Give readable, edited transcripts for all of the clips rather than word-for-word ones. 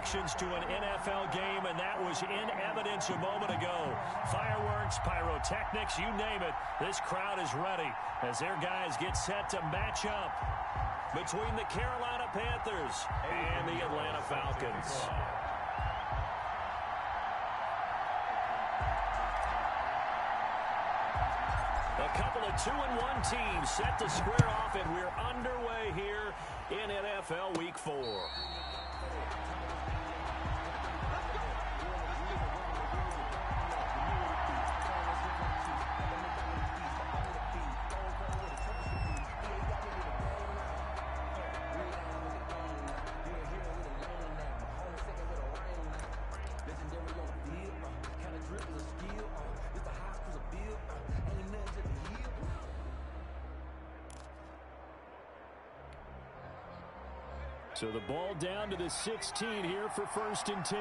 connections to an NFL game, and that was in evidence a moment ago. Fireworks, pyrotechnics, you name it. This crowd is ready as their guys get set to match up between the Carolina Panthers and the Atlanta Falcons. A couple of 2-1 teams set to square off, and we're underway here in NFL Week 4. So the ball down to the 16 here for 1st and 10.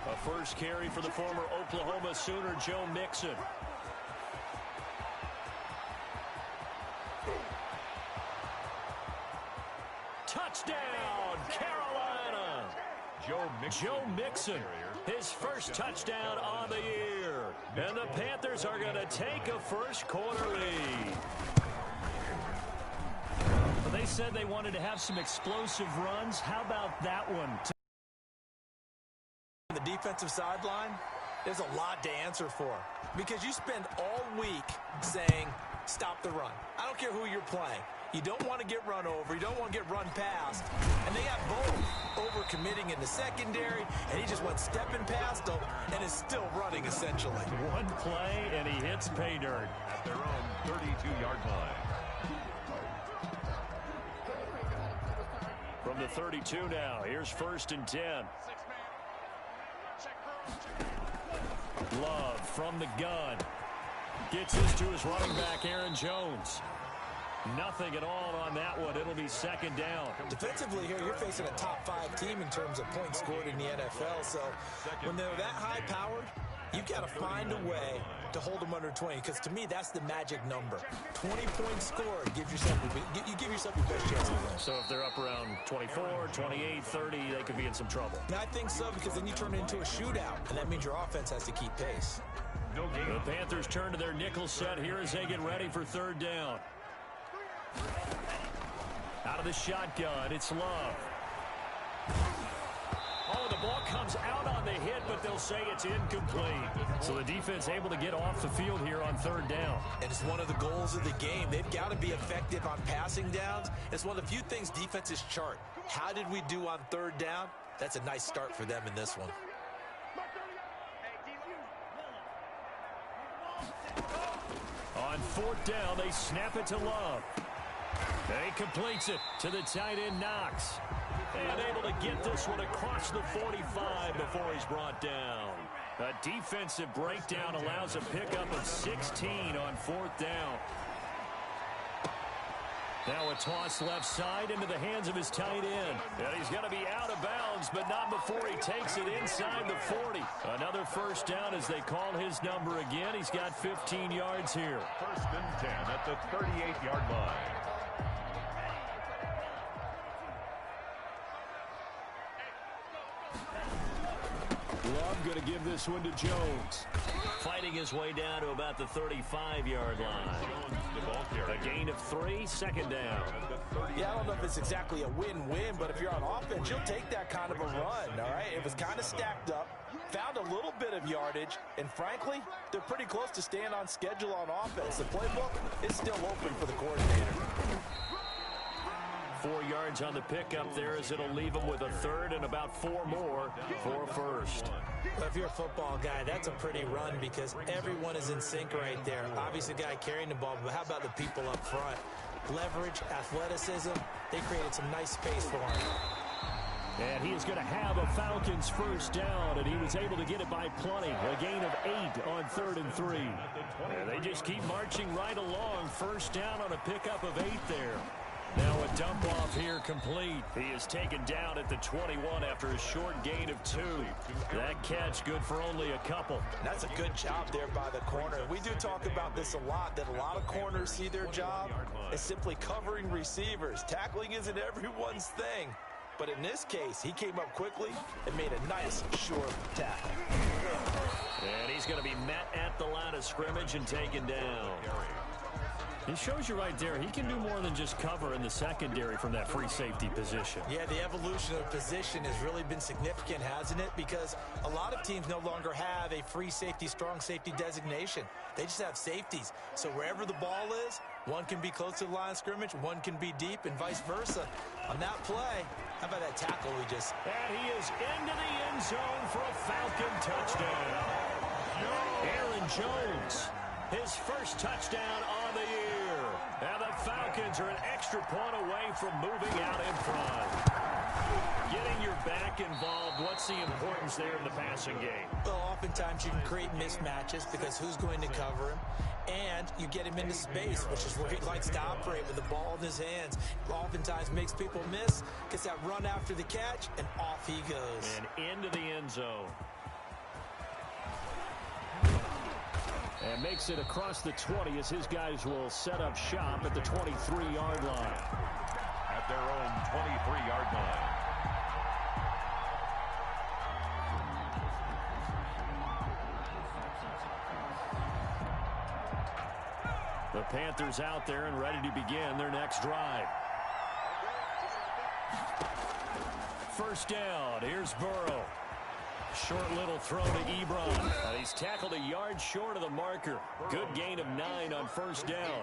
A first carry for the former Oklahoma Sooner, Joe Mixon. Touchdown, Carolina! Joe Mixon, his first touchdown on the year. And the Panthers are going to take a first quarter lead. They said they wanted to have some explosive runs. How about that one? The defensive sideline, there's a lot to answer for because you spend all week saying, stop the run. I don't care who you're playing. You don't want to get run over. You don't want to get run past. And they got both over-committing in the secondary, and he just went stepping past them and is still running, essentially. One play, and he hits pay dirt. At their own 32-yard line. From the 32 now, here's 1st and 10. Love from the gun. Gets this to his running back, Aaron Jones. Nothing at all on that one. It'll be 2nd down. Defensively here, you're facing a top-5 team in terms of points scored in the NFL. So when they're that high-powered, you've got to find a way to hold them under 20, because to me, that's the magic number. 20 points scored gives yourself, you give yourself your best chance to win. So if they're up around 24, 28, 30, they could be in some trouble. And I think so, because then you turn it into a shootout, and that means your offense has to keep pace. The Panthers turn to their nickel set here as they get ready for 3rd down. Out of the shotgun, it's Love. Oh, the ball comes out on the hit, but they'll say it's incomplete. So the defense able to get off the field here on 3rd down. And it's one of the goals of the game. They've got to be effective on passing downs. It's one of the few things defenses chart. How did we do on 3rd down? That's a nice start for them in this one. On 4th down, they snap it to Love. He completes it to the tight end, Knox. And able to get this one across the 45 before he's brought down. A defensive breakdown allows a pickup of 16 on 4th down. Now a toss left side into the hands of his tight end. And he's going to be out of bounds, but not before he takes it inside the 40. Another 1st down as they call his number again. He's got 15 yards here. 1st and 10 at the 38-yard line. Love going to give this one to Jones. Fighting his way down to about the 35-yard line. A gain of 3, 2nd down. Yeah, I don't know if it's exactly a win-win, but if you're on offense, you'll take that kind of a run, all right? It was kind of stacked up, found a little bit of yardage, and frankly, they're pretty close to staying on schedule on offense. The playbook is still open for the coordinator. 4 yards on the pickup there as it'll leave him with a 3rd and about 4 more for a 1st. Well, if you're a football guy, that's a pretty run because everyone is in sync right there. Obviously, the guy carrying the ball, but how about the people up front? Leverage, athleticism, they created some nice space for him. And he is going to have a Falcons 1st down, and he was able to get it by plenty. A gain of 8 on 3rd and 3. And they just keep marching right along. 1st down on a pickup of 8 there. Now a dump off here complete. He is taken down at the 21 after a short gain of 2. That catch good for only a couple. That's a good job there by the corner. We do talk about this a lot, that a lot of corners see their job as simply covering receivers. Tackling isn't everyone's thing. But in this case, he came up quickly and made a nice, short tackle. And he's going to be met at the line of scrimmage and taken down. He shows you right there, he can do more than just cover in the secondary from that free safety position. Yeah, the evolution of position has really been significant, hasn't it? Because a lot of teams no longer have a free safety, strong safety designation. They just have safeties. So wherever the ball is, one can be close to the line of scrimmage, one can be deep, and vice versa. On that play, how about that tackle we just... And he is into the end zone for a Falcon touchdown. Aaron Jones, his first touchdown on the year. And the Falcons are an extra point away from moving out in front. Getting your back involved, what's the importance there in the passing game? Well, oftentimes you can create mismatches because who's going to cover him? And you get him into space, which is where he likes to operate with the ball in his hands. Oftentimes makes people miss, gets that run after the catch, and off he goes. And into the end zone. And makes it across the 20 as his guys will set up shop at the 23-yard line. At their own 23-yard line. The Panthers out there and ready to begin their next drive. First down. Here's Burrow. Short little throw to Ebron. He's tackled a yard short of the marker. Good gain of 9 on first down.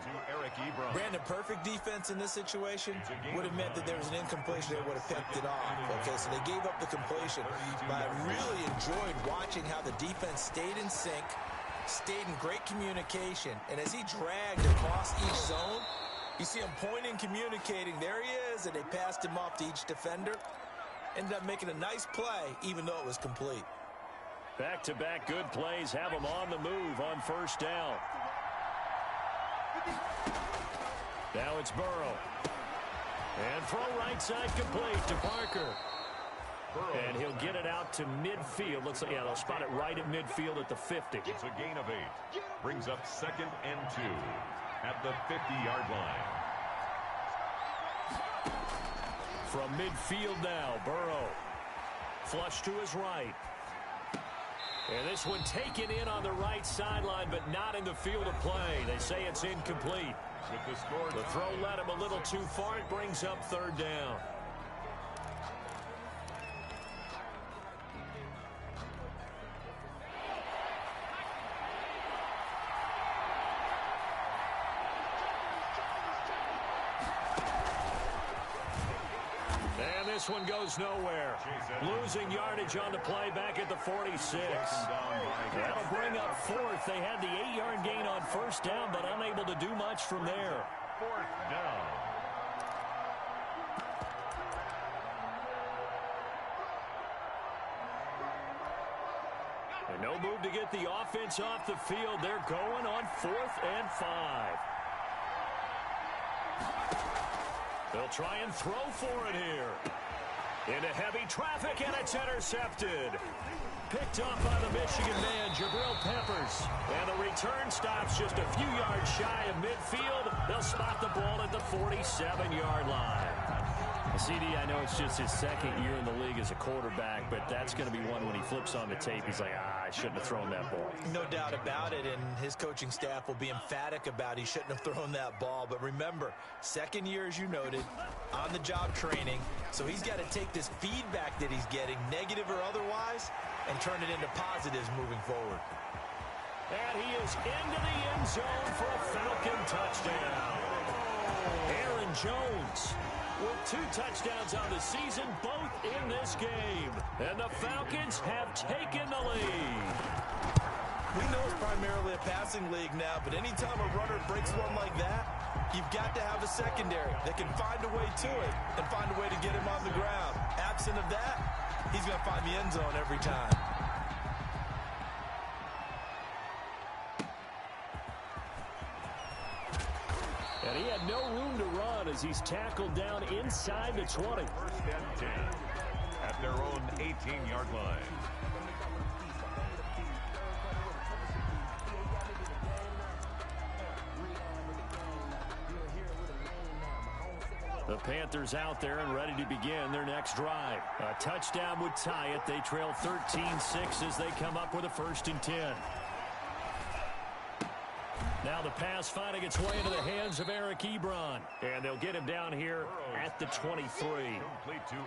Brandon, perfect defense in this situation would have meant that there was an incompletion. They would have picked it off. Okay, so they gave up the completion. But I really enjoyed watching how the defense stayed in sync, stayed in great communication. And as he dragged across each zone, you see him pointing, communicating. There he is, and they passed him off to each defender. Ended up making a nice play, even though it was complete. Back-to-back good plays have him on the move on first down. Now it's Burrow. And throw right side complete to Parker. And he'll get it out to midfield. Looks like, yeah, they'll spot it right at midfield at the 50. It's a gain of 8. Brings up 2nd and 2 at the 50-yard line. From midfield now, Burrow. Flush to his right. And this one taken in on the right sideline, but not in the field of play. They say it's incomplete. With the score, the throw led him a little too far. It brings up third down. This one goes nowhere. Losing yardage on the play back at the 46. That'll bring up 4th. They had the 8-yard gain on first down, but unable to do much from there. 4th down. And no move to get the offense off the field. They're going on 4th and 5. They'll try and throw for it here. Into heavy traffic, and it's intercepted. Picked off by the Michigan man, Jabril Peppers. And the return stops just a few yards shy of midfield. They'll spot the ball at the 47-yard line. CD, I know it's just his 2nd year in the league as a quarterback, but that's going to be one when he flips on the tape. He's like, I shouldn't have thrown that ball. No doubt about it, and his coaching staff will be emphatic about he shouldn't have thrown that ball. But remember, 2nd year, as you noted, on-the-job training, so he's got to take this feedback that he's getting, negative or otherwise, and turn it into positives moving forward. And he is into the end zone for a Falcon touchdown. Aaron Jones with 2 touchdowns on the season, both in this game. And the Falcons have taken the lead. We know it's primarily a passing league now, but anytime a runner breaks one like that, you've got to have a secondary that can find a way to it and find a way to get him on the ground. Absent of that, he's going to find the end zone every time. And And he had no room to run as he's tackled down inside the 20. First and 10 at their own 18-yard line. The Panthers out there and ready to begin their next drive. A touchdown would tie it. They trail 13-6 as they come up with a 1st and 10. Now the pass finding its way into the hands of Eric Ebron. And they'll get him down here at the 23.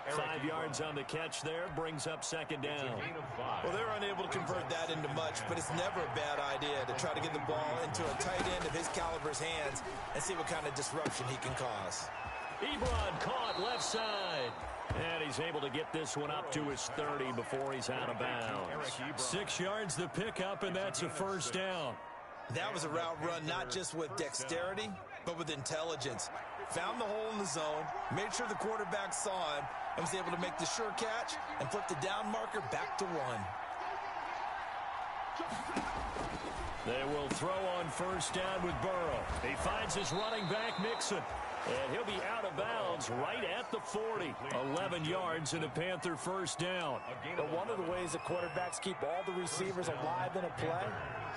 5 yards on the catch there. Brings up 2nd down. Well, they're unable to convert that into much, but it's never a bad idea to try to get the ball into a tight end of his caliber's hands and see what kind of disruption he can cause. Ebron caught left side. And he's able to get this one up to his 30 before he's out of bounds. 6 yards the pickup, and that's a 1st down. That was a route run not just with dexterity, but with intelligence. Found the hole in the zone, made sure the quarterback saw him, and was able to make the sure catch and flip the down marker back to 1. They will throw on 1st down with Burrow. He finds his running back, Mixon. And he'll be out of bounds right at the 40. 11 yards and a Panther 1st down. But one of the ways that quarterbacks keep all the receivers alive in a play,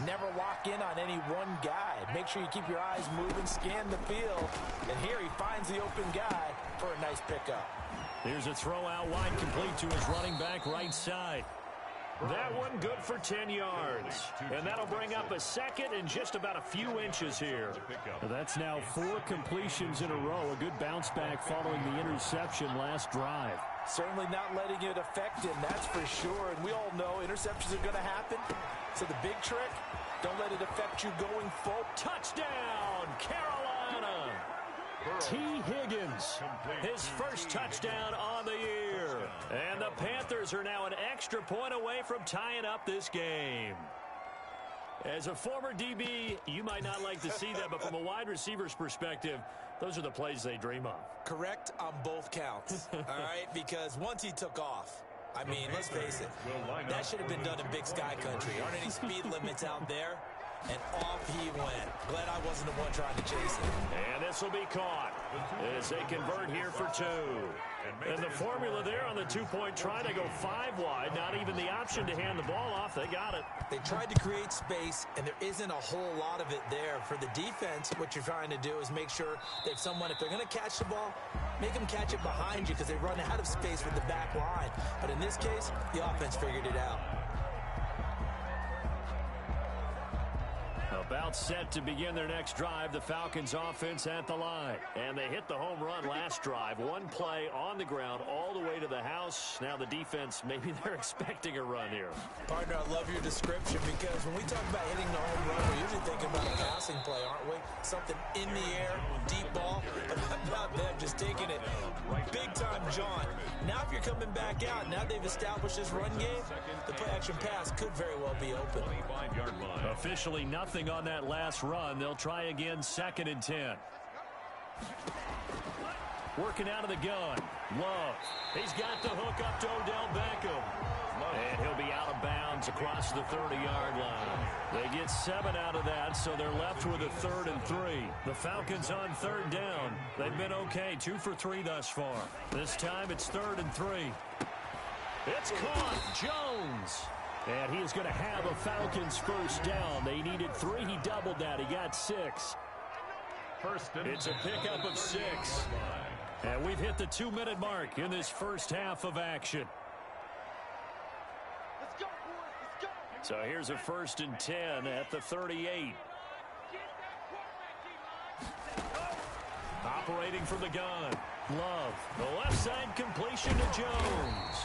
never lock in on any one guy. Make sure you keep your eyes moving, scan the field. And here he finds the open guy for a nice pickup. Here's a throw out wide, complete to his running back right side. That one good for 10 yards. And that'll bring up a 2nd and just about a few inches here. That's now 4 completions in a row. A good bounce back following the interception last drive. Certainly not letting it affect him, that's for sure. And we all know interceptions are going to happen. So the big trick, don't let it affect you going forward. Touchdown, Carolina! T. Higgins, his 1st touchdown on the year. And the Panthers are now an extra point away from tying up this game. As a former DB, you might not like to see that, but from a wide receiver's perspective, those are the plays they dream of. Correct on both counts, all right? Because once he took off, I mean, let's face it, that should have been done in Big Sky Country. Aren't any speed limits out there? And off he went. Glad I wasn't the one trying to chase him. And this will be caught as they convert here for 2. And the formula there on the 2-point try to go 5 wide. Not even the option to hand the ball off. They got it. They tried to create space, and there isn't a whole lot of it there. For the defense, what you're trying to do is make sure that someone, if they're going to catch the ball, make them catch it behind you because they run out of space with the back line. But in this case, the offense figured it out. About set to begin their next drive, the Falcons offense at the line. And they hit the home run last drive. 1 play on the ground all the way to the house. Now the defense, maybe they're expecting a run here. Partner, I love your description because when we talk about hitting the home run, we're usually thinking about a passing play, aren't we? Something in the air, deep ball. But about them just taking it big time, John. Now if you're coming back out, now they've established this run game, the play-action pass could very well be open. Officially nothing on that last run. They'll try again, 2nd and 10. Working out of the gun. Love. He's got the hook up to Odell Beckham. And he'll be out of bounds across the 30-yard line. They get 7 out of that, so they're left with a 3rd and 3. The Falcons on 3rd down. They've been okay, 2 for 3 thus far. This time it's 3rd and 3. It's caught. Jones. And he is going to have a Falcons 1st down. They needed 3. He doubled that. He got 6. It's a pickup of 6. And we've hit the 2-minute mark in this first half of action. So here's a 1st and 10 at the 38. Operating from the gun. Love. The left side completion to Jones.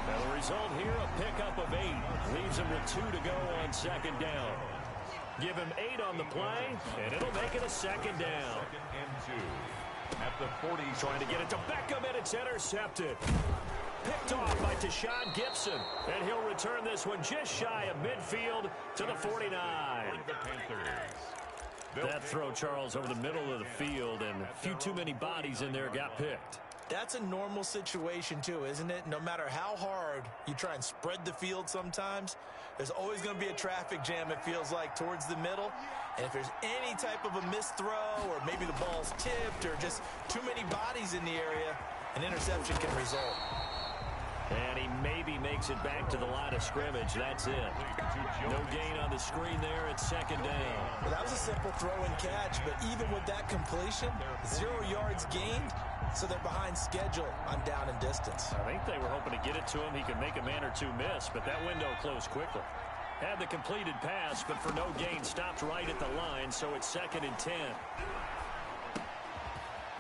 Now the result here, a pickup of 8. Leaves him with 2 to go on 2nd down. Give him 8 on the play, and it'll make it a 2nd down. 2nd and 2 at the 40. Trying to get it to Beckham, and it's intercepted. Picked off by Tashawn Gibson, and he'll return this one just shy of midfield to the 49. That throw, Charles, over the middle of the field, and a few too many bodies in there got picked. That's a normal situation too, isn't it? No matter how hard you try and spread the field sometimes, there's always going to be a traffic jam, it feels like, towards the middle. And if there's any type of a missed throw or maybe the ball's tipped or just too many bodies in the area, an interception can result. And he maybe makes it back to the line of scrimmage. That's it. No gain on the screen there at second down. Well, that was a simple throw and catch, but even with that completion, 0 yards gained, so they're behind schedule on down and distance. I think they were hoping to get it to him. He could make a man or two miss, but that window closed quickly. Had the completed pass, but for no gain, stopped right at the line, so it's 2nd and 10.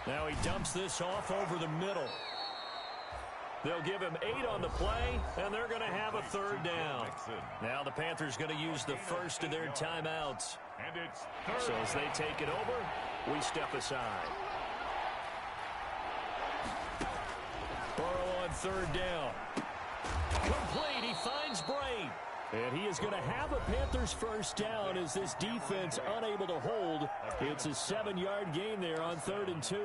Now he dumps this off over the middle. They'll give him 8 on the play, and they're going to have a 3rd down. Now the Panthers going to use the first of their timeouts. And it's So as they take it over, we step aside. Burrow on 3rd down. Complete. He finds Braid. And he is going to have a Panthers first down as this defense unable to hold. It's a 7-yard gain there on 3rd and 2.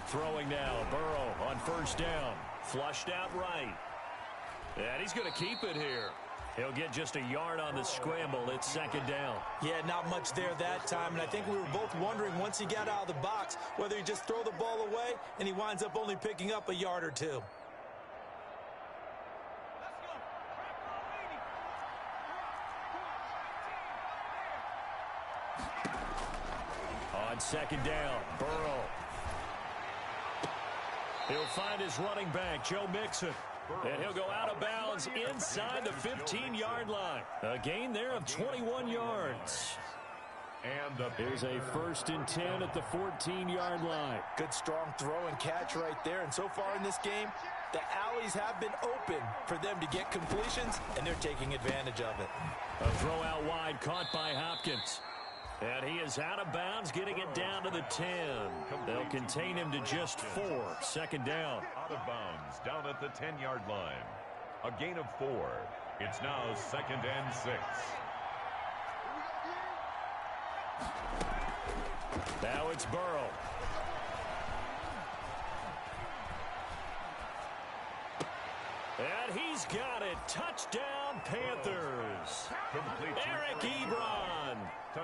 Throwing now, Burrow on 1st down. Flushed out right. And he's going to keep it here. He'll get just a yard on the scramble. It's 2nd down. Yeah, not much there that time, and I think we were both wondering once he got out of the box whether he just throw the ball away and he winds up only picking up a yard or 2. On 2nd down, Burrow. He'll find his running back, Joe Mixon. And he'll go out of bounds inside the 15-yard line. A gain there of 21 yards. And here's a 1st and 10 at the 14-yard line. Good strong throw and catch right there. And so far in this game, the alleys have been open for them to get completions, and they're taking advantage of it. A throw out wide caught by Hopkins. And he is out of bounds, getting it down to the 10. They'll contain him to just 4. 2nd down. Out of bounds, down at the 10-yard line. A gain of 4. It's now 2nd and 6. Now it's Burrow. And he's got it. Touchdown, Panthers. Eric Ebron.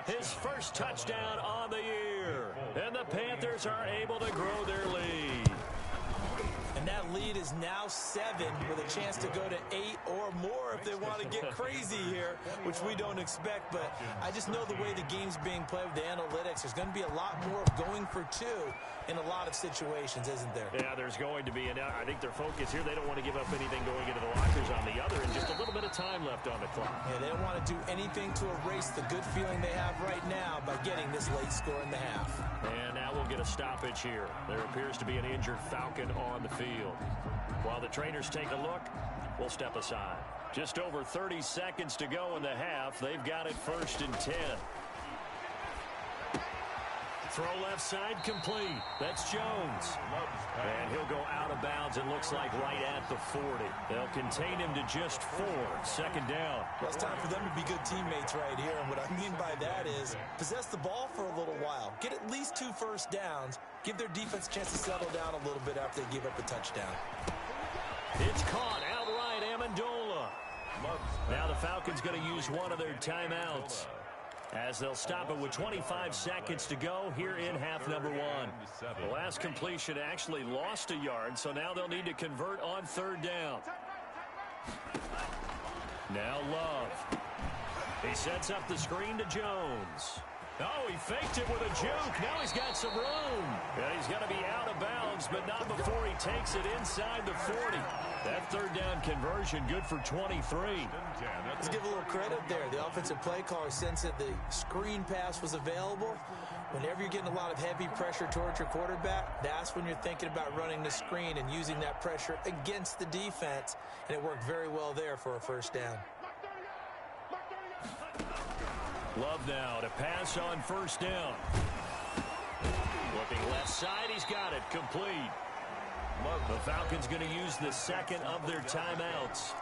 His first touchdown on the year. And the Panthers are able to grow their lead. And that lead is now 7 with a chance to go to 8 or more if they want to get crazy here, which we don't expect. But I just know the way the game's being played with the analytics, there's going to be a lot more of going for 2 in a lot of situations, isn't there? Yeah, there's going to be. And I think their focus here, they don't want to give up anything going into the lockers on the other, and just a little bit of time left on the clock. Yeah, they don't want to do anything to erase the good feeling they have right now by getting this late score in the half. And now we'll get a stoppage here. There appears to be an injured Falcon on the field. While the trainers take a look, we'll step aside. Just over 30 seconds to go in the half. They've got it 1st and 10. Throw left side complete. That's Jones. And he'll go out of bounds, it looks like right at the 40. They'll contain him to just 4. 2nd down. Well, it's time for them to be good teammates right here. And what I mean by that is possess the ball for a little while. Get at least 2 first downs. Give their defense a chance to settle down a little bit after they give up a touchdown. It's caught outright, Amendola. Now the Falcons going to use one of their timeouts, as they'll stop it with 25 seconds to go here in half number 1. The last completion actually lost a yard, so now they'll need to convert on 3rd down. Now Love. He sets up the screen to Jones. Oh, he faked it with a juke. Now he's got some room. And he's got to be out of bounds, but not before he takes it inside the 40. That 3rd down conversion good for 23. Let's give a little credit there. The offensive play caller sensed that the screen pass was available. Whenever you're getting a lot of heavy pressure towards your quarterback, that's when you're thinking about running the screen and using that pressure against the defense. And it worked very well there for a 1st down. Love now to pass on 1st down. Looking left side, he's got it complete. The Falcons going to use the 2nd of their timeouts.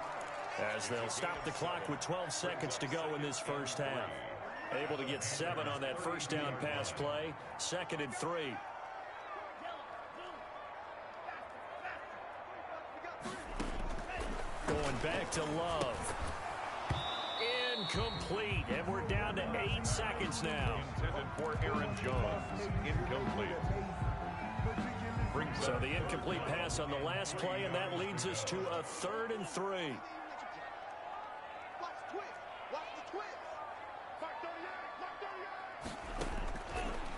as they'll stop the clock with 12 seconds to go in this first half. Able to get 7 on that first down pass play. 2nd and 3. Going back to Love. Incomplete, and we're down to 8 seconds now. Intended for Aaron Jones. Incomplete. So the incomplete pass on the last play, and that leads us to a 3rd and 3.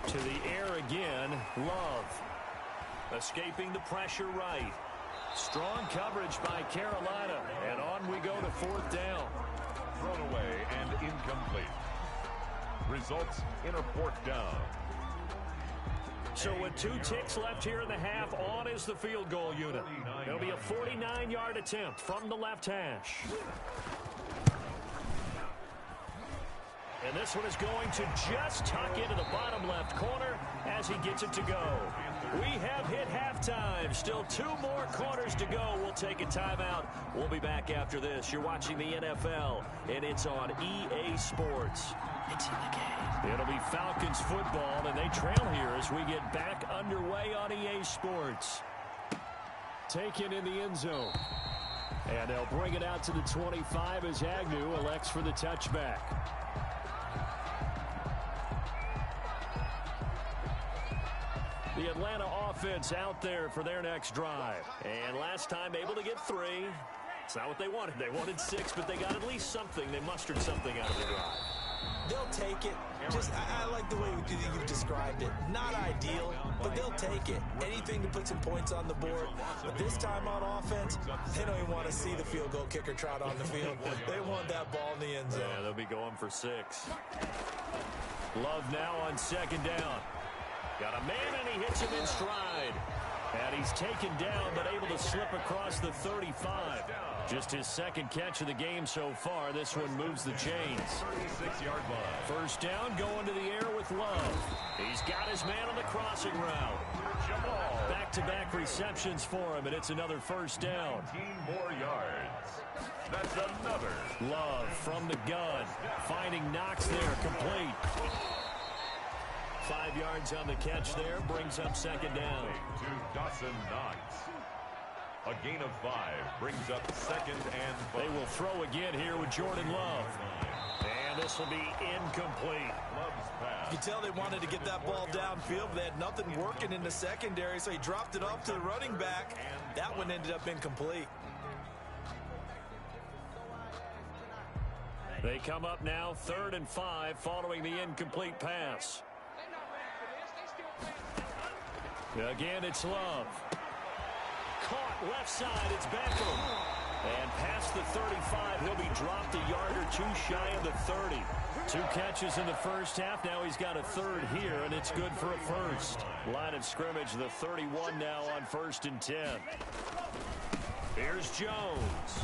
To the air again, Love. Escaping the pressure right. Strong coverage by Carolina, and on we go to 4th down. Thrown away and incomplete. Results in a 4th down. So with 2 ticks left here in the half, on is the field goal unit. It'll be a 49-yard attempt from the left hash. And this one is going to just tuck into the bottom left corner as he gets it to go. We have hit halftime. Still 2 more quarters to go. We'll take a timeout. We'll be back after this. You're watching the NFL, and it's on EA Sports. It's in the game. It'll be Falcons football, and they trail here as we get back underway on EA Sports. Taken in the end zone. And they'll bring it out to the 25 as Agnew elects for the touchback. The Atlanta offense out there for their next drive. And last time able to get 3. It's not what they wanted. They wanted 6, but they got at least something. They mustered something out of the drive. They'll take it. I like the way you've described it. Not ideal, but they'll take it. Anything to put some points on the board. But this time on offense, they don't even want to see the field goal kicker trot on the field. They want that ball in the end zone. Yeah, they'll be going for 6. Love now on 2nd down. Got a man, and he hits him in stride. And he's taken down, but able to slip across the 35. Just his 2nd catch of the game so far. This one moves the chains. 36-yard line. First down, going to the air with Love. He's got his man on the crossing route. Back-to-back receptions for him, and it's another first down. 19 more yards. That's another. Love from the gun. Finding Knox there, complete. 5 yards on the catch there, brings up 2nd down. To Dawson Knox. A gain of 5 brings up 2nd and 5. They will throw again here with Jordan Love. And this will be incomplete. Love's pass. You can tell they wanted to get that ball downfield, but they had nothing working in the secondary, so he dropped it off to the running back. That one ended up incomplete. They come up now 3rd and 5 following the incomplete pass. Again, it's Love. Caught left side, it's Beckham. And past the 35, he'll be dropped a yard or 2 shy of the 30. 2 catches in the first half. Now he's got a 3rd here, and it's good for a first. Line of scrimmage, the 31 now on 1st and 10. Here's Jones.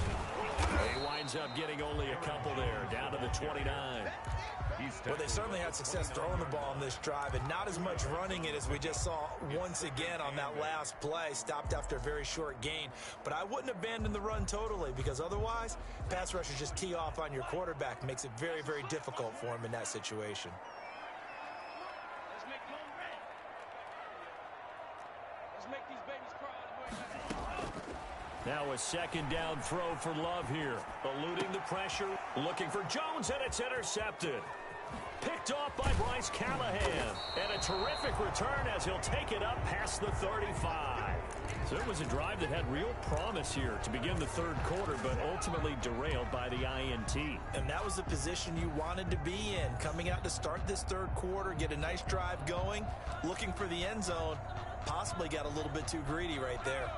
He winds up getting only a couple there, down to the 29. Well, they certainly had success throwing the ball on this drive, and not as much running it as we just saw once again on that last play. Stopped after a very short gain. But I wouldn't abandon the run totally, because otherwise, pass rushers just tee off on your quarterback. Makes it very, very difficult for him in that situation. Now a 2nd down throw for Love here. Eluding the pressure, looking for Jones, and it's intercepted. Picked off by Bryce Callahan. And a terrific return as he'll take it up past the 35. So it was a drive that had real promise here to begin the 3rd quarter, but ultimately derailed by the INT. And that was the position you wanted to be in. Coming out to start this 3rd quarter, get a nice drive going, looking for the end zone. Possibly got a little bit too greedy right there.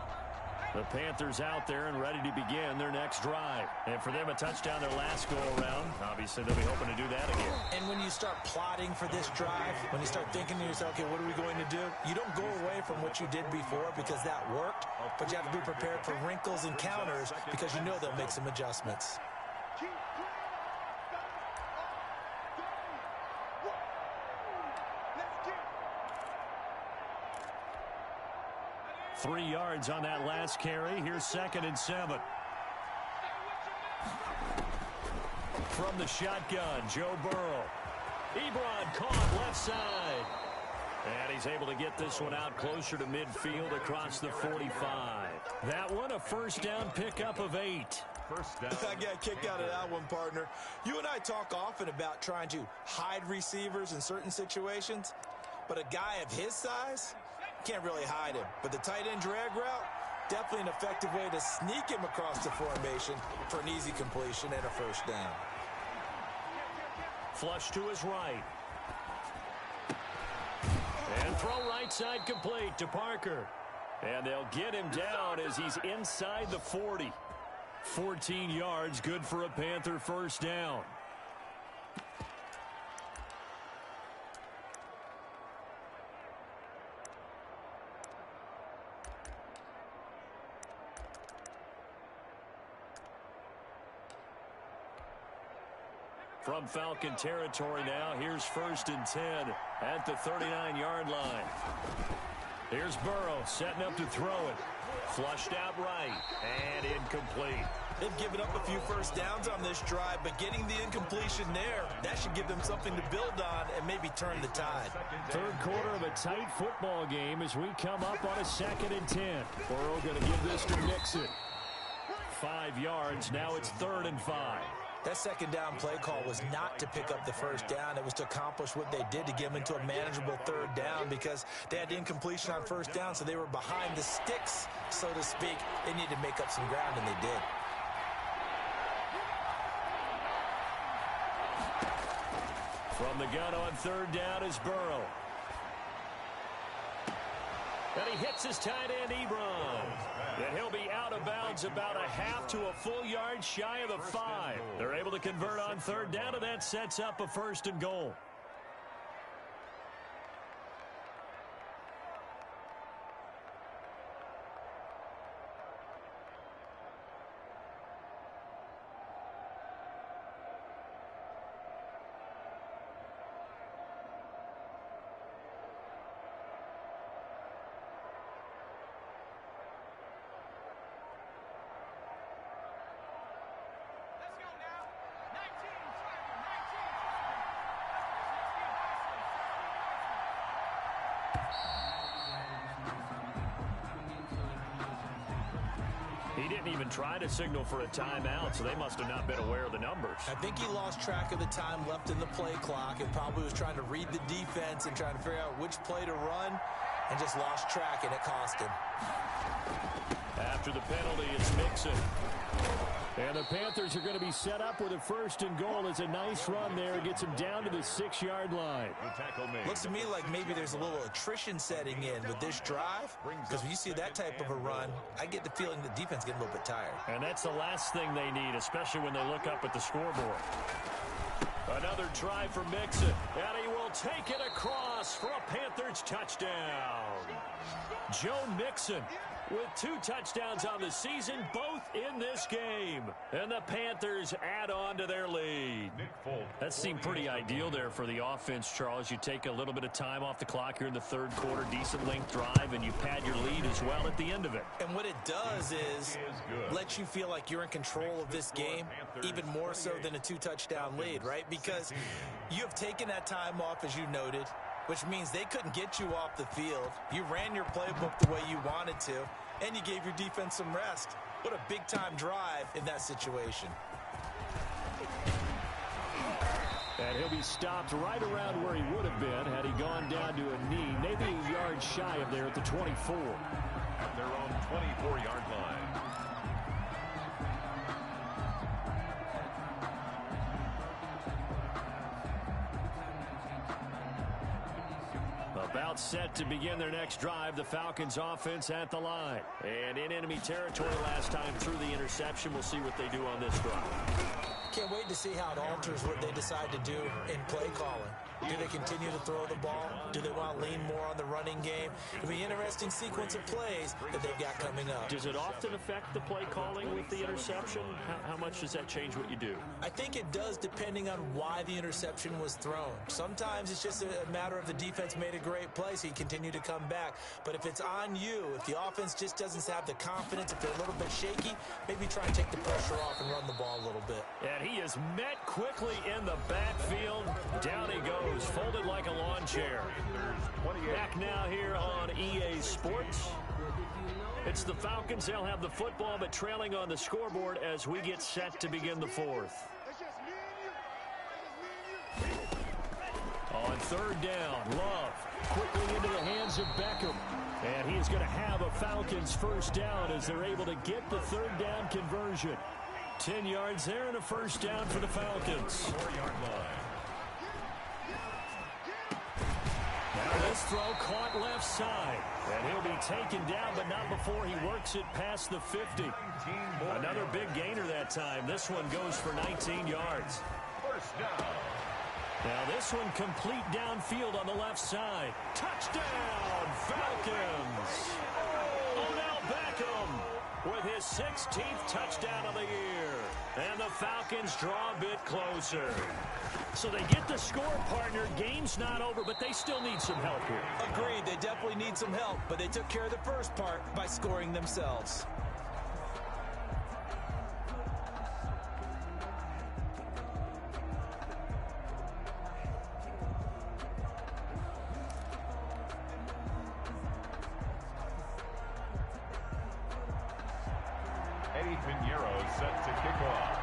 The Panthers out there and ready to begin their next drive. And for them, a touchdown their last go-around. Obviously, they'll be hoping to do that again. And when you start plotting for this drive, when you start thinking to yourself, okay, what are we going to do? You don't go away from what you did before because that worked, but you have to be prepared for wrinkles and counters because you know they'll make some adjustments. 3 yards on that last carry. Here's 2nd and 7. from the shotgun, Joe Burrow. Ebron caught left side. And he's able to get this one out closer to midfield across the 45. That one, a first down pickup of 8. First down. I got kicked out of that one, partner. You and I talk often about trying to hide receivers in certain situations, but a guy of his size can't really hide him. But the tight end drag route, definitely an effective way to sneak him across the formation for an easy completion and a first down. Flush to his right. And throw right side complete to Parker. And they'll get him down as he's inside the 40. 14 yards, good for a Panther first down. From Falcon territory now, here's 1st and 10 at the 39-yard line. Here's Burrow setting up to throw it. Flushed out right and incomplete. They've given up a few first downs on this drive, but getting the incompletion there, that should give them something to build on and maybe turn the tide. Third quarter of a tight football game as we come up on a 2nd and 10. Burrow going to give this to Mixon. 5 yards, now it's 3rd and 5. That second down play call was not to pick up the first down. It was to accomplish what they did to get them into a manageable 3rd down because they had incompletion on first down, so they were behind the sticks, so to speak. They needed to make up some ground, and they did. From the gun on 3rd down is Burrow. And he hits his tight end, Ebron. And he'll be out of bounds about a half to a full yard shy of the 5. They're able to convert on 3rd down, and that sets up a 1st and goal. He didn't even try to signal for a timeout, so they must have not been aware of the numbers. I think he lost track of the time left in the play clock and probably was trying to read the defense and trying to figure out which play to run and just lost track, and it cost him. After the penalty, it's Mixon. And the Panthers are going to be set up with a 1st and goal. It's a nice run there. Gets him down to the 6-yard line. Looks to me like maybe there's a little attrition setting in with this drive, because when you see that type of a run, I get the feeling the defense getting a little bit tired. And that's the last thing they need, especially when they look up at the scoreboard. Another try for Mixon, and he will take it across for a Panthers touchdown. Joe Mixon with 2 touchdowns on the season, both in this game. And the Panthers add on to their lead. That seemed pretty ideal there for the offense, Charles. You take a little bit of time off the clock here in the 3rd quarter, decent length drive, and you pad your lead as well at the end of it. And what it does is let you feel like you're in control of this game, even more so than a 2-touchdown lead, right? Because you have taken that time off, as you noted, which means they couldn't get you off the field. You ran your playbook the way you wanted to, and you gave your defense some rest. What a big-time drive in that situation. And he'll be stopped right around where he would have been had he gone down to a knee, maybe a yard shy of there at the 24. At their own 24-yard line. About set to begin their next drive, the Falcons offense at the line. And in enemy territory last time through the interception. We'll see what they do on this drive. Can't wait to see how it alters what they decide to do in play calling. Do they continue to throw the ball? Do they want to lean more on the running game? It'll be an interesting sequence of plays that they've got coming up. Does it often affect the play calling with the interception? How much does that change what you do? I think it does, depending on why the interception was thrown. Sometimes it's just a matter of the defense made a great play, so you continue to come back. But if it's on you, if the offense just doesn't have the confidence, if they're a little bit shaky, maybe try and take the pressure off and run the ball a little bit. And he is met quickly in the backfield. Down he goes, folded like a lawn chair. Back now here on EA Sports. It's the Falcons. They'll have the football, but trailing on the scoreboard as we get set to begin the fourth. On third down, Love quickly into the hands of Beckham. And he is going to have a Falcons first down as they're able to get the third down conversion. 10 yards there and a first down for the Falcons. 4-yard line. Now this throw caught left side. And he'll be taken down, but not before he works it past the 50. Another big gainer that time. This one goes for 19 yards. First down. Now this one complete downfield on the left side. Touchdown, Falcons! Odell Beckham with his 16th touchdown of the year. And the Falcons draw a bit closer. So they get the score, partner. Game's not over, but they still need some help here. Agreed, they definitely need some help, but they took care of the first part by scoring themselves. Eddie Pinheiro set to kick off.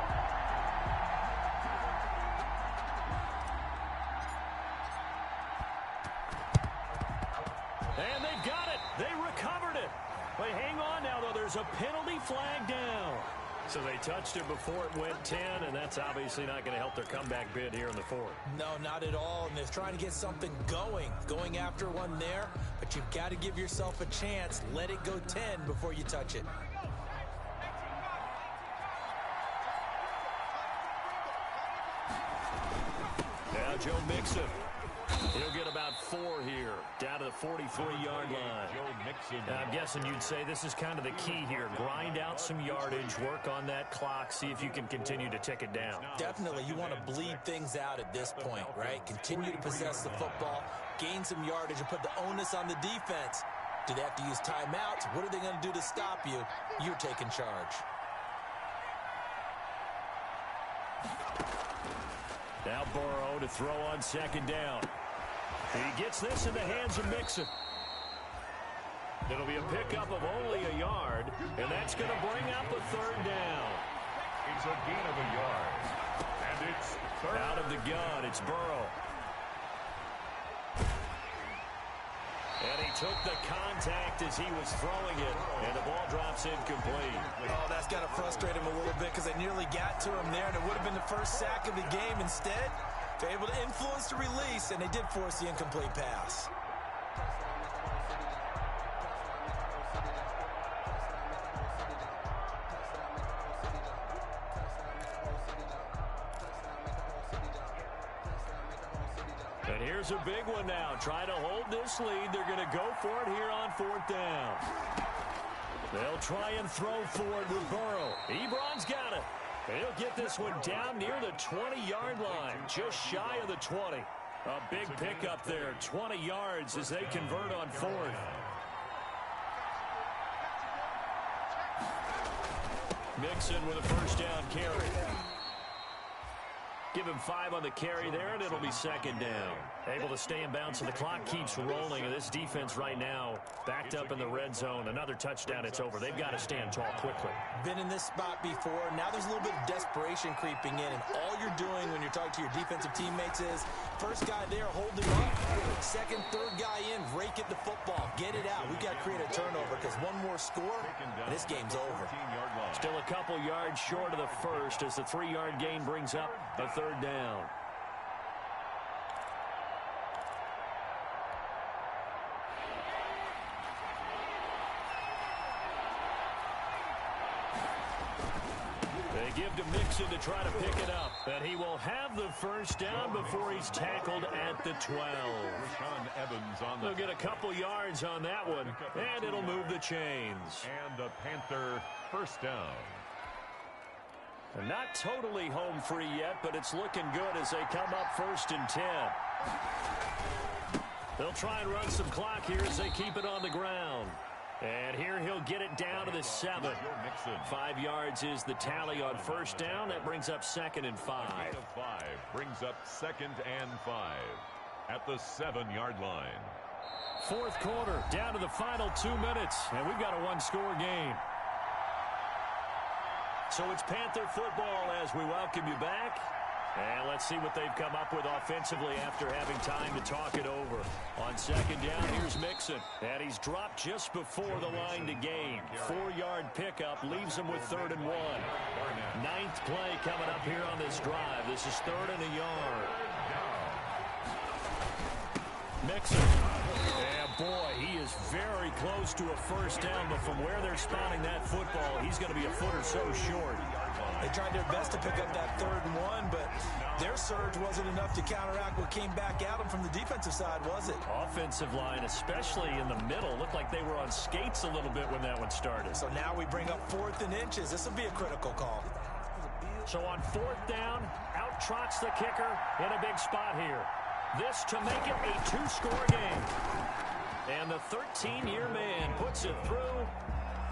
And they've got it. They recovered it. But hang on now, though. There's a penalty flag down. So they touched it before it went 10, and that's obviously not going to help their comeback bid here in the fourth. No, not at all. And they're trying to get something going after one there. But you've got to give yourself a chance. Let it go 10 before you touch it. Now Joe Mixon. He'll get about 4 here, down to the 43-yard line. Joe Mixon. I'm guessing you'd say this is kind of the key here. Grind out some yardage, work on that clock, see if you can continue to tick it down. Definitely, you want to bleed things out at this point, right? Continue to possess the football, gain some yardage, and put the onus on the defense. Do they have to use timeouts? What are they going to do to stop you? You're taking charge. Now Burrow to throw on second down. He gets this in the hands of Mixon. It'll be a pickup of only a yard, and that's going to bring up a third down. It's a gain of a yard. And it's third. Out of the gun, it's Burrow. And he took the contact as he was throwing it, and the ball drops incomplete. Oh, that's got to frustrate him a little bit because they nearly got to him there, and it would have been the first sack of the game. Instead, they're able to influence the release, and they did force the incomplete pass. And here's a big one now. Trying to hold this lead. They're going to go for it here on fourth down. They'll try and throw for it with Burrow. Ebron's got it. And he'll get this one down near the 20-yard line, just shy of the 20. A big pickup there, 20 yards as they convert on fourth. Mixon with a first down carry. Give him 5 on the carry there, and it'll be second down. Able to stay in bounds, so the clock keeps rolling. And this defense right now backed up in the red zone. Another touchdown, it's over. They've got to stand tall quickly. Been in this spot before. Now there's a little bit of desperation creeping in, and all you're doing when you're talking to your defensive teammates is first guy there, hold him up. Second, third guy in, rake at the football. Get it out. We've got to create a turnover because one more score, and this game's over. Still a couple yards short of the first as the 3-yard gain brings up a third down. They give to Mixon to try to pick it up. And he will have the first down before he's tackled at the 12. They'll get a couple yards on that one, and it'll move the chains. And the Panther first down. They're not totally home free yet, but it's looking good as they come up 1st and 10. They'll try and run some clock here as they keep it on the ground. And here he'll get it down to the 7. 5 yards is the tally on first down. That brings up 2nd and 5. Brings up 2nd and 5 at the 7-yard line. 4th quarter, down to the final 2 minutes, and we've got a one-score game. So it's Panther football as we welcome you back. And let's see what they've come up with offensively after having time to talk it over. On 2nd down, here's Mixon. And he's dropped just before the line to gain. 4-yard pickup leaves him with 3rd and 1. 9th play coming up here on this drive. This is 3rd and a yard. Mixon. And boy, he is very close to a first down, but from where they're spotting that football, he's going to be a foot or so short. They tried their best to pick up that 3rd and 1, but their surge wasn't enough to counteract what came back at them from the defensive side, was it? Offensive line, especially in the middle, looked like they were on skates a little bit when that one started. So now we bring up 4th and inches. This will be a critical call. So on 4th down, out trots the kicker in a big spot here. This to make it a 2-score game. And the 13-year man puts it through,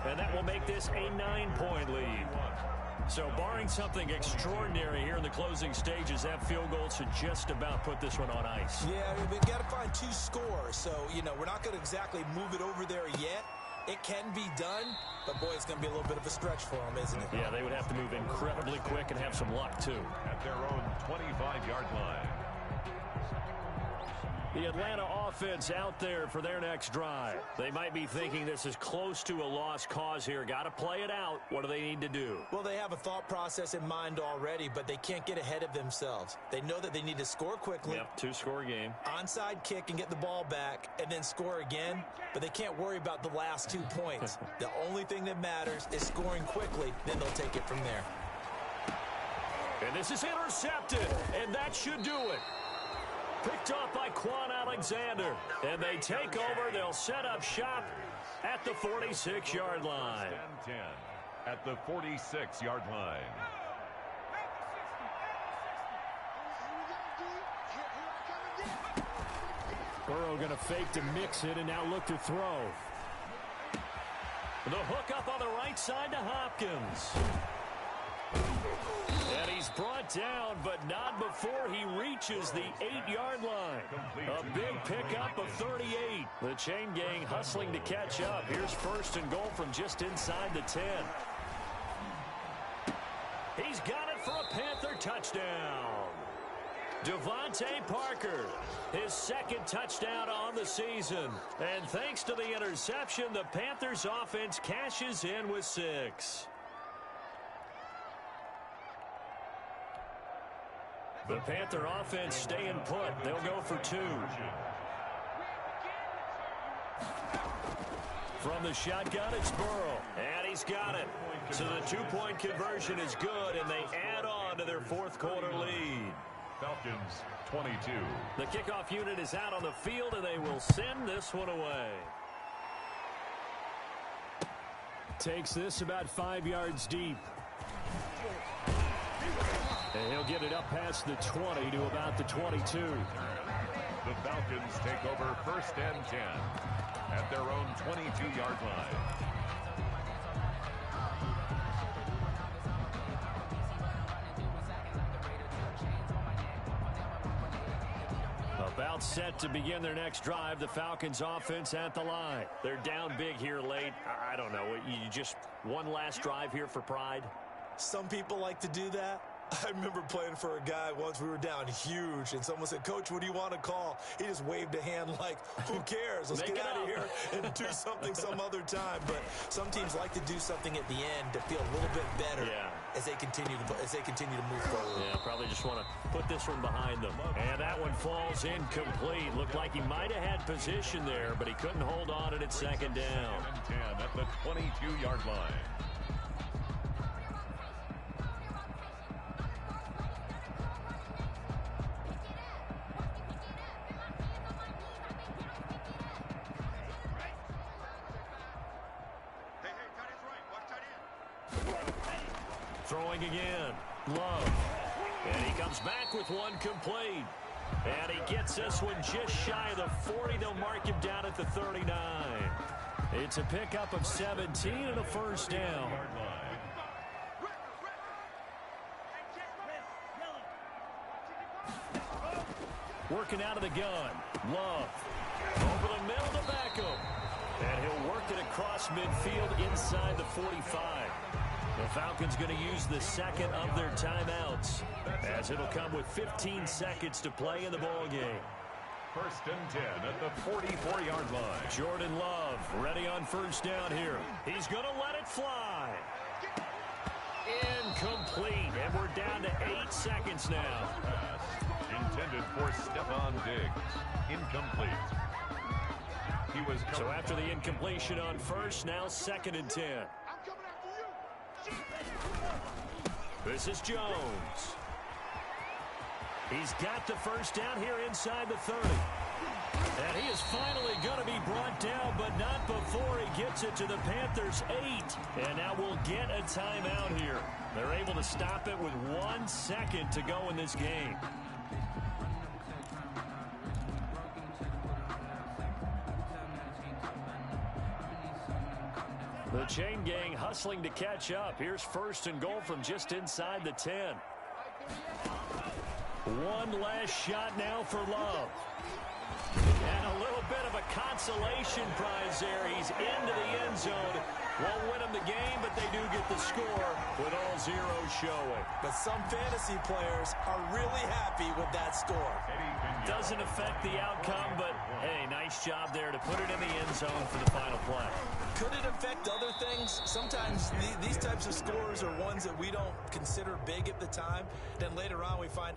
and that will make this a 9-point lead. So barring something extraordinary here in the closing stages, that field goal should just about put this one on ice. Yeah, we've got to find 2 scores. So, we're not going to exactly move it over there yet. It can be done, but, boy, it's going to be a little bit of a stretch for them, isn't it? Yeah, they would have to move incredibly quick and have some luck, too. At their own 25-yard line. The Atlanta offense out there for their next drive. They might be thinking this is close to a lost cause here. Got to play it out. What do they need to do? Well, they have a thought process in mind already, but they can't get ahead of themselves. They know that they need to score quickly. Yep, 2-score game. Onside kick and get the ball back and then score again, but they can't worry about the last 2 points. The only thing that matters is scoring quickly, then they'll take it from there. And this is intercepted, and that should do it. Picked off by Quan Alexander. And they take over. They'll set up shop at the 46-yard line. 10 at the 46-yard line. Burrow going to fake to mix it and now look to throw. The hook up on the right side to Hopkins. And he's brought down, but not before he reaches the 8-yard line. A big pickup of 38. The chain gang hustling to catch up. Here's 1st and goal from just inside the 10. He's got it for a Panther touchdown. Devontae Parker, his 2nd touchdown on the season. And thanks to the interception, the Panthers offense cashes in with 6. The Panther offense staying put. They'll go for 2. From the shotgun, it's Burrow. And he's got it. So the 2-point conversion is good, and they add on to their 4th quarter lead. Falcons 22. The kickoff unit is out on the field, and they will send this one away. Takes this about 5 yards deep. And he'll get it up past the 20 to about the 22. The Falcons take over 1st and 10 at their own 22-yard line. About set to begin their next drive. The Falcons offense at the line. They're down big here late. I don't know. You just one last drive here for pride? Some people like to do that. I remember playing for a guy once. We were down huge, and someone said, "Coach, what do you want to call?" He just waved a hand like, who cares? Let's get out of here and do something some other time. But some teams like to do something at the end to feel a little bit better as they continue to move forward. Yeah, probably just want to put this one behind them. And that one falls incomplete. Looked like he might have had position there, but he couldn't hold on at 2nd down. 10 at the 22-yard line. throwing again. Love. And he comes back with one complete. And he gets this one just shy of the 40. They'll mark him down at the 39. It's a pickup of 17 and a first down. Working out of the gun. Love. Over the middle to Beckham. And he'll work it across midfield inside the 45. The Falcons going to use the second of their timeouts, as it'll come with 15 seconds to play in the ball game. 1st and 10 at the 44-yard line. Jordan Love ready on first down here. He's going to let it fly. Incomplete, and we're down to 8 seconds now. Pass intended for Stephon Diggs. Incomplete. He was so after the incompletion on first, now 2nd and 10. This is Jones. He's got the first down here inside the 30. And he is finally going to be brought down, but not before he gets it to the Panthers' 8. And now we'll get a timeout here. They're able to stop it with 1 second to go in this game. The chain gang hustling to catch up. Here's 1st and goal from just inside the 10. One last shot now for Love. And a little bit of a consolation prize there. He's into the end zone. Won't win them the game, but they do get the score with all zeros showing. But some fantasy players are really happy with that score. Doesn't affect the outcome, but hey, nice job there to put it in the end zone for the final play. Could it affect other things? Sometimes these types of scores are ones that we don't consider big at the time. Then later on we find